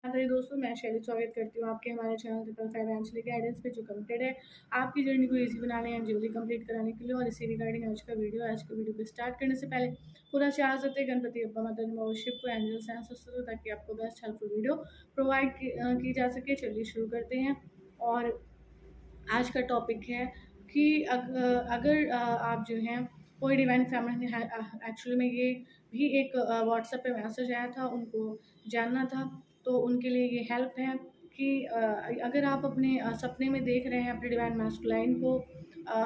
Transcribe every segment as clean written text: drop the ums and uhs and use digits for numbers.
मेरे दोस्तों, मैं शैली स्वागत करती हूँ आपके हमारे चैनल ट्रिपल फाइनेंशियल गाइडेंस पे, जो कमिटेड है आपकी जर्नी को इजी बनाने एंड जल्दी कंप्लीट कराने के लिए। और इसी रिगार्डिंग आज के वीडियो को स्टार्ट करने से पहले पूरा चाह सकते हैं गणपति अप्पा माता शिव को एंजल्स एंड सिस्टर्स ताकि आपको बेस्ट हेल्पफुल वीडियो प्रोवाइड की जा सके। चलिए शुरू करते हैं। और आज का टॉपिक है कि अगर आप जो हैं कोई डिवाइन फैमिली है, एक्चुअली में ये भी एक व्हाट्सएप पे मैसेज आया था, उनको जानना था, तो उनके लिए ये हेल्प है कि अगर आप अपने सपने में देख रहे हैं अपने डिवाइन मैस्कुलाइन को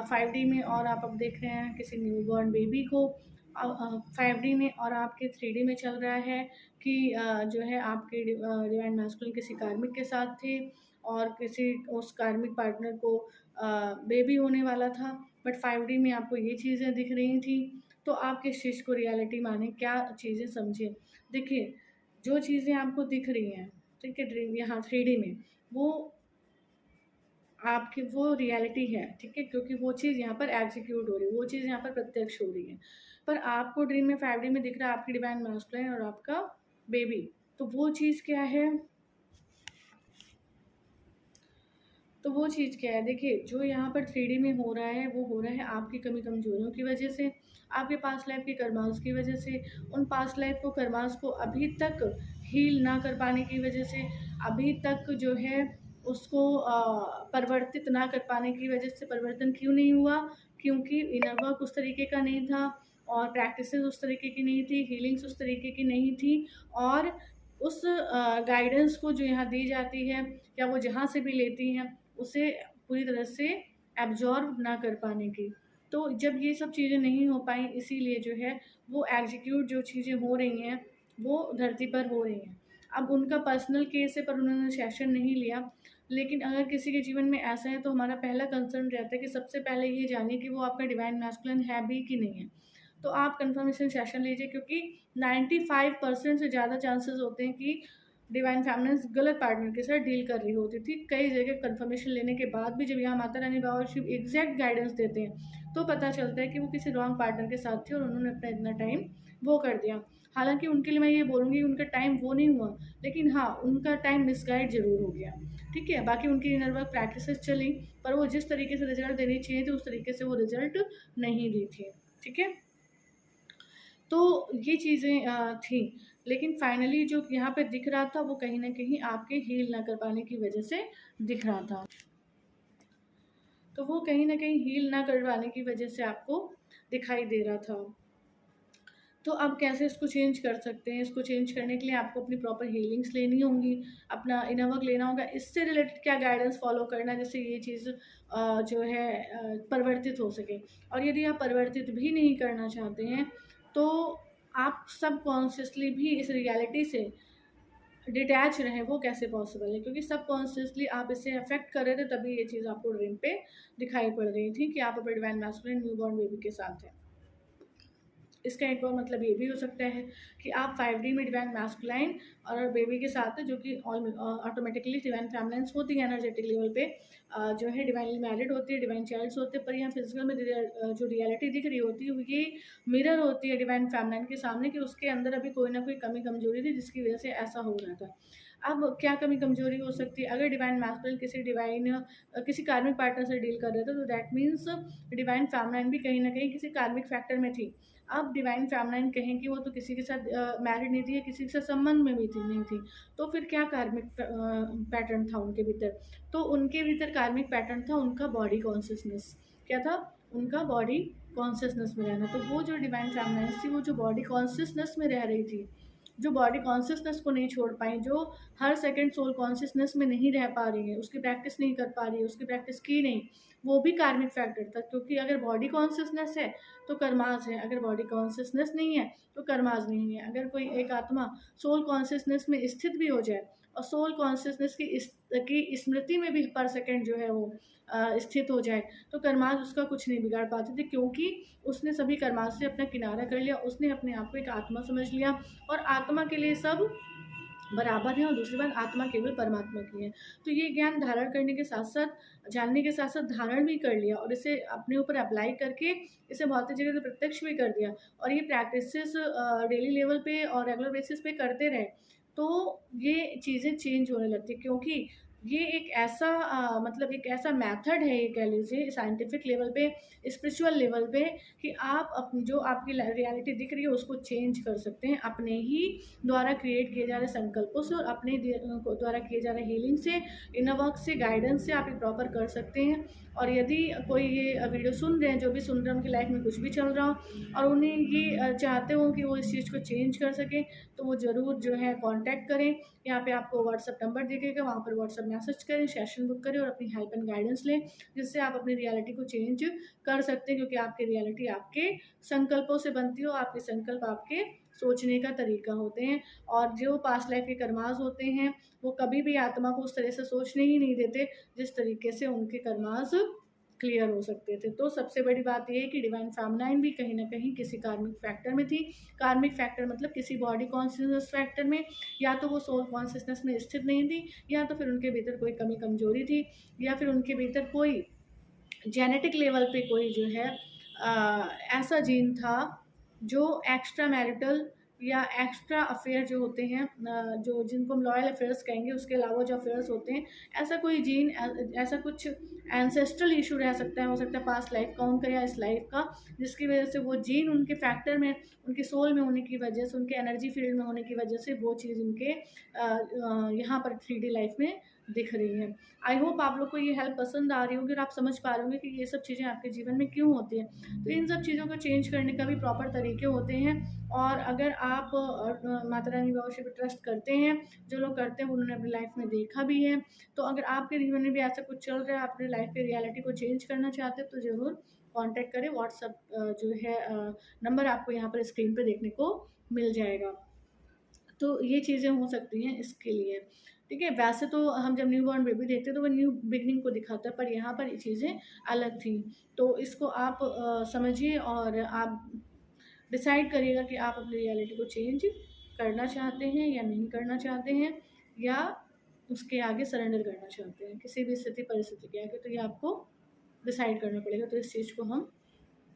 5D में, और आप अब देख रहे हैं किसी न्यूबॉर्न बेबी को 5D में, और आपके 3D में चल रहा है कि जो है आपके डिवाइन मैस्कुलाइन किसी कार्मिक के साथ थे और किसी उस कार्मिक पार्टनर को बेबी होने वाला था, बट 5D में आपको ये चीज़ें दिख रही थी। तो आप किस चीज़ को रियलिटी माने, क्या चीज़ें समझे। देखिए, जो चीज़ें आपको दिख रही हैं, ठीक है, ड्रीम यहाँ 3D में, वो आपकी वो रियलिटी है, ठीक है, क्योंकि वो चीज़ यहाँ पर एग्जीक्यूट हो रही है, वो चीज़ यहाँ पर प्रत्यक्ष हो रही है। पर आपको ड्रीम में 5D में दिख रहा है आपकी डिवाइन मैस्कुलाइन और आपका बेबी। तो वो चीज़ क्या है, देखिए, जो यहाँ पर 3D में हो रहा है, वो हो रहा है आपकी कमी कमजोरियों की वजह से, आपके पास्ट लाइफ के कर्मास की वजह से, उन पास्ट लाइफ को कर्मास को अभी तक हील ना कर पाने की वजह से, अभी तक जो है उसको परिवर्तित ना कर पाने की वजह से। परिवर्तन क्यों नहीं हुआ? क्योंकि इनर वर्क उस तरीके का नहीं था, और प्रैक्टिसेस उस तरीके की नहीं थी, हीलिंग्स उस तरीके की नहीं थी, और उस गाइडेंस को जो यहाँ दी जाती है या वो जहाँ से भी लेती हैं, उसे पूरी तरह से एब्जॉर्ब ना कर पाने की। तो जब ये सब चीज़ें नहीं हो पाई, इसीलिए जो है वो एग्जीक्यूट जो चीज़ें हो रही हैं वो धरती पर हो रही हैं। अब उनका पर्सनल केस है, पर उन्होंने सेशन नहीं लिया। लेकिन अगर किसी के जीवन में ऐसा है, तो हमारा पहला कंसर्न रहता है कि सबसे पहले ये जानिए कि वो आपका डिवाइन मैस्कुलिन है भी कि नहीं है। तो आप कंफर्मेशन सेशन लीजिए, क्योंकि 95% से ज़्यादा चांसेस होते हैं कि डिवाइन फैमिलीज गलत पार्टनर के साथ डील कर रही होती थी। कई जगह कंफर्मेशन लेने के बाद भी जब यहाँ माता रानी बाबा शिव एग्जैक्ट गाइडेंस देते हैं, तो पता चलता है कि वो किसी रॉन्ग पार्टनर के साथ थे और उन्होंने अपना इतना टाइम वो कर दिया। हालांकि उनके लिए मैं ये बोलूँगी उनका टाइम वो नहीं हुआ, लेकिन हाँ, उनका टाइम मिसगाइड जरूर हो गया। ठीक है, बाकी उनकी इनर वर्क प्रैक्टिसेस चली, पर वो जिस तरीके से रिजल्ट देनी चाहिए थी उस तरीके से वो रिजल्ट नहीं दी थी। ठीक है, तो ये चीज़ें थी। लेकिन फाइनली जो यहाँ पे दिख रहा था, वो कहीं ना कहीं आपके हील ना कर पाने की वजह से दिख रहा था। तो वो कहीं ना कहीं हील ना कर पाने की वजह से आपको दिखाई दे रहा था। तो अब कैसे इसको चेंज कर सकते हैं? इसको चेंज करने के लिए आपको अपनी प्रॉपर हीलिंग्स लेनी होंगी, अपना इनर वर्क लेना होगा। इससे रिलेटेड क्या गाइडेंस फॉलो करना है जिससे ये चीज़ जो है परिवर्तित हो सके। और यदि आप परिवर्तित भी नहीं करना चाहते हैं, तो आप सब कॉन्शियसली भी इस रियलिटी से डिटैच रहें। वो कैसे पॉसिबल है? क्योंकि सब कॉन्शियसली आप इससे अफेक्ट कर रहे थे, तभी ये चीज़ आपको ड्रीम पे दिखाई पड़ रही थी कि आप अपने डिवाइन मैस्कुलिन न्यूबॉर्न बेबी के साथ हैं। इसका एक और मतलब ये भी हो सकता है कि आप 5D में डिवाइन मैस्कुलाइन और बेबी के साथ है, जो कि ऑटोमेटिकली डिवाइन फैमिलाइंस होती है एनर्जेटिक लेवल पे, जो है डिवाइनली मैरिड होती है, डिवाइन चाइल्ड्स होते हैं। पर यहाँ फिजिकल में जो रियलिटी दिख रही होती है, ये मिरर होती है डिवाइन फैमिलाइन के सामने, कि उसके अंदर अभी कोई ना कोई कमी कमजोरी थी जिसकी वजह से ऐसा हो रहा था। अब क्या कमी कमजोरी हो सकती है? अगर डिवाइन मैस्कुलिन किसी कार्मिक पार्टनर से डील कर रहे थे, तो दैट मीन्स डिवाइन फैमिलाइन भी कहीं ना कहीं किसी कार्मिक फैक्टर में थी। अब डिवाइन फैमिलाइन कहें कि वो तो किसी के साथ मैरिड नहीं थी, या किसी के साथ संबंध में भी थी नहीं थी, तो फिर क्या कार्मिक पैटर्न था उनके भीतर? तो उनके भीतर कार्मिक पैटर्न था उनका बॉडी कॉन्शियसनेस। क्या था? उनका बॉडी कॉन्शियसनेस में रहना। तो वो जो डिवाइन फैमिलाइन थी, वो जो बॉडी कॉन्शियसनेस में रह रही थी, जो बॉडी कॉन्शियसनेस को नहीं छोड़ पाई, जो हर सेकंड सोल कॉन्शियसनेस में नहीं रह पा रही है, उसकी प्रैक्टिस नहीं कर पा रही है, उसकी प्रैक्टिस की नहीं, वो भी कार्मिक फैक्टर था। क्योंकि अगर बॉडी कॉन्शियसनेस है तो कर्माज है, अगर बॉडी कॉन्शियसनेस नहीं है तो कर्माज नहीं है। अगर कोई एक आत्मा सोल कॉन्शियसनेस में स्थित भी हो जाए, और सोल कॉन्शियसनेस की स्मृति में भी पर सेकंड जो है वो स्थित हो जाए, तो कर्माज उसका कुछ नहीं बिगाड़ पाते थे, क्योंकि उसने सभी कर्माज से अपना किनारा कर लिया, उसने अपने आप को एक आत्मा समझ लिया, और आत्मा के लिए सब बराबर है, और दूसरी बात, आत्मा केवल परमात्मा की है। तो ये ज्ञान धारण करने के साथ साथ, जानने के साथ साथ धारण भी कर लिया, और इसे अपने ऊपर अप्लाई करके इसे भौतिक जगह से प्रत्यक्ष भी कर दिया। और ये प्रैक्टिसेस डेली लेवल पे और रेगुलर बेसिस पे करते रहे। तो ये चीज़ें चेंज होने लगती हैं, क्योंकि ये एक ऐसा मतलब एक ऐसा मेथड है, ये कह लीजिए साइंटिफिक लेवल पे, स्पिरिचुअल लेवल पे, कि आप जो आपकी रियलिटी दिख रही है उसको चेंज कर सकते हैं अपने ही द्वारा क्रिएट किए जा रहे संकल्पों से, और अपने द्वारा किए जा रहे हीलिंग से, इनर वर्क से, गाइडेंस से आप ये प्रॉपर कर सकते हैं। और यदि कोई ये वीडियो सुन रहे हैं, जो भी सुन रहे हैं उनकी लाइफ में कुछ भी चल रहा हो और उन्हें ये चाहते हो कि वो इस चीज़ को चेंज कर सकें, तो वो ज़रूर जो है कांटेक्ट करें। यहाँ पे आपको व्हाट्सअप नंबर दिखेगा, वहाँ पर व्हाट्सअप मैसेज करें, सेशन बुक करें और अपनी हेल्प एंड गाइडेंस लें, जिससे आप अपनी रियलिटी को चेंज कर सकते हैं, क्योंकि आपकी रियलिटी आपके संकल्पों से बनती हो, आपके संकल्प आपके सोचने का तरीका होते हैं। और जो पास्ट लाइफ के कर्मास होते हैं, वो कभी भी आत्मा को उस तरह से सोचने ही नहीं देते जिस तरीके से उनके कर्मास क्लियर हो सकते थे। तो सबसे बड़ी बात ये है कि डिवाइन फेमिनाइन भी कहीं न कहीं किसी कार्मिक फैक्टर में थी। कार्मिक फैक्टर मतलब किसी बॉडी कॉन्शियसनेस फैक्टर में, या तो वो सोल कॉन्शियसनेस में स्थित नहीं थी, या तो फिर उनके भीतर कोई कमी कमजोरी थी, या फिर उनके भीतर कोई जेनेटिक लेवल पे कोई जो है ऐसा जीन था जो एक्स्ट्रा मैरिटल या एक्स्ट्रा अफेयर जो होते हैं, जो जिनको हम लॉयल अफेयर्स कहेंगे, उसके अलावा जो अफेयर्स होते हैं, ऐसा कोई जीन, ऐसा कुछ एंसेस्ट्रल इशू रह सकता है, हो सकता है पास्ट लाइफ का उनका या इस लाइफ का, जिसकी वजह से वो जीन उनके फैक्टर में, उनके सोल में होने की वजह से, उनके एनर्जी फील्ड में होने की वजह से वो चीज़ उनके यहाँ पर 3D लाइफ में दिख रही है। आई होप आप लोग को ये हेल्प पसंद आ रही होगी और आप समझ पा रहे होंगे कि ये सब चीज़ें आपके जीवन में क्यों होती हैं। तो इन सब चीज़ों को चेंज करने का भी प्रॉपर तरीके होते हैं। और अगर आप माता रानी बाबा पे ट्रस्ट करते हैं, जो लोग करते हैं उन्होंने अपनी लाइफ में देखा भी है, तो अगर आपके जीवन में भी ऐसा कुछ चल रहा है, अपनी लाइफ की रियलिटी को चेंज करना चाहते हैं, तो ज़रूर कॉन्टैक्ट करें। व्हाट्सअप जो है नंबर आपको यहाँ पर स्क्रीन पर देखने को मिल जाएगा। तो ये चीज़ें हो सकती हैं इसके लिए, ठीक है। वैसे तो हम जब न्यू बॉर्न बेबी देखते हैं तो वो न्यू बिगनिंग को दिखाता है, पर यहाँ पर ये चीज़ें अलग थी। तो इसको आप समझिए और आप डिसाइड करिएगा कि आप अपनी रियलिटी को चेंज करना चाहते हैं या नहीं करना चाहते हैं, या उसके आगे सरेंडर करना चाहते हैं किसी भी स्थिति परिस्थिति के आगे। तो ये आपको डिसाइड करना पड़ेगा। तो इस चीज़ को हम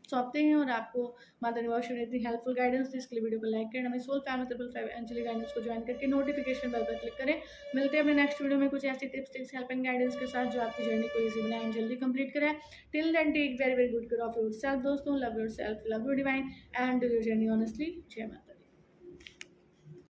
सौंपते हैं और आपको माता निवास ने इतनी हेल्पफुल गाइडेंस दी, इसके लिए वीडियो को लाइक करें, हमें सोल फैमिली 555 एंजली गाइडेंस को ज्वाइन करके नोटिफिकेशन बेल पर क्लिक करें। मिलते हैं अपने नेक्स्ट वीडियो में कुछ ऐसी tips tricks help and guidance के साथ जो आपकी जर्नी को ईजी बनाए एंड जल्दी कंप्लीट कराए। Till then take very very good care of yourself दोस्तों, love yourself, love your divine and do your journey honestly. जय माता।